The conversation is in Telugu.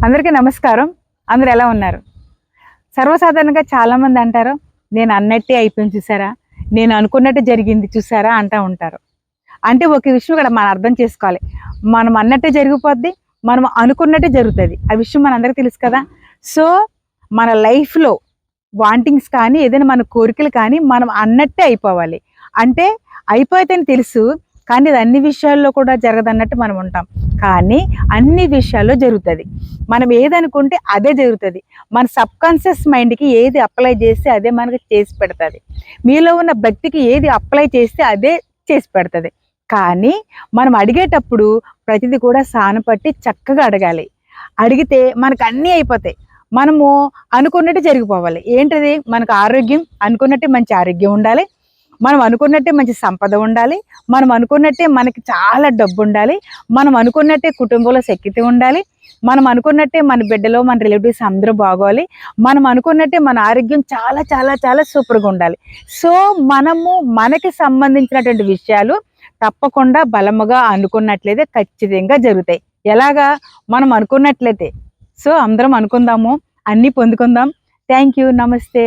అందరికీ నమస్కారం. అందరూ ఎలా ఉన్నారు? సర్వసాధారణంగా చాలామంది అంటారు, నేను అన్నట్టే అయిపోయింది చూసారా, నేను అనుకున్నట్టు జరిగింది చూసారా అంటా ఉంటారు. అంటే ఒక విషయం ఇక్కడ మనం అర్థం చేసుకోవాలి. మనం అన్నట్టే జరిగిపోద్ది, మనం అనుకున్నట్టే జరుగుతుంది. ఆ విషయం మనందరికీ తెలుసు కదా. సో మన లైఫ్లో వాంటింగ్స్ కానీ ఏదైనా మన కోరికలు కానీ మనం అన్నట్టే అయిపోవాలి. అంటే అయిపోతేనే తెలుసు, కానీ అది అన్ని విషయాల్లో కూడా జరగదన్నట్టు మనం ఉంటాం. కానీ అన్ని విషయాల్లో జరుగుతుంది. మనం ఏదనుకుంటే అదే జరుగుతుంది. మన సబ్కాన్షియస్ మైండ్కి ఏది అప్లై చేస్తే అదే మనకి చేసి పెడుతుంది. మీలో ఉన్న భక్తికి ఏది అప్లై చేస్తే అదే చేసి పెడుతుంది. కానీ మనం అడిగేటప్పుడు ప్రతిదీ కూడా సానపట్టి చక్కగా అడగాలి. అడిగితే మనకు అన్నీ అయిపోతాయి. మనము అనుకున్నట్టు జరిగిపోవాలి. ఏంటిది? మనకు ఆరోగ్యం అనుకున్నట్టే మంచి ఆరోగ్యం ఉండాలి, మనం అనుకున్నట్టే మంచి సంపద ఉండాలి, మనం అనుకున్నట్టే మనకి చాలా డబ్బు ఉండాలి, మనం అనుకున్నట్టే కుటుంబంలో శక్తి ఉండాలి, మనం అనుకున్నట్టే మన బిడ్డలో మన రిలేటివ్స్ అందరూ బాగోవాలి, మనం అనుకున్నట్టే మన ఆరోగ్యం చాలా చాలా చాలా సూపర్గా ఉండాలి. సో మనము మనకి సంబంధించినటువంటి విషయాలు తప్పకుండా బలముగా అనుకున్నట్లయితే ఖచ్చితంగా జరుగుతాయి. ఎలాగా? మనం అనుకున్నట్లయితే. సో అందరం అనుకుందాము, అన్నీ పొందుకుందాం. Thank you. నమస్తే.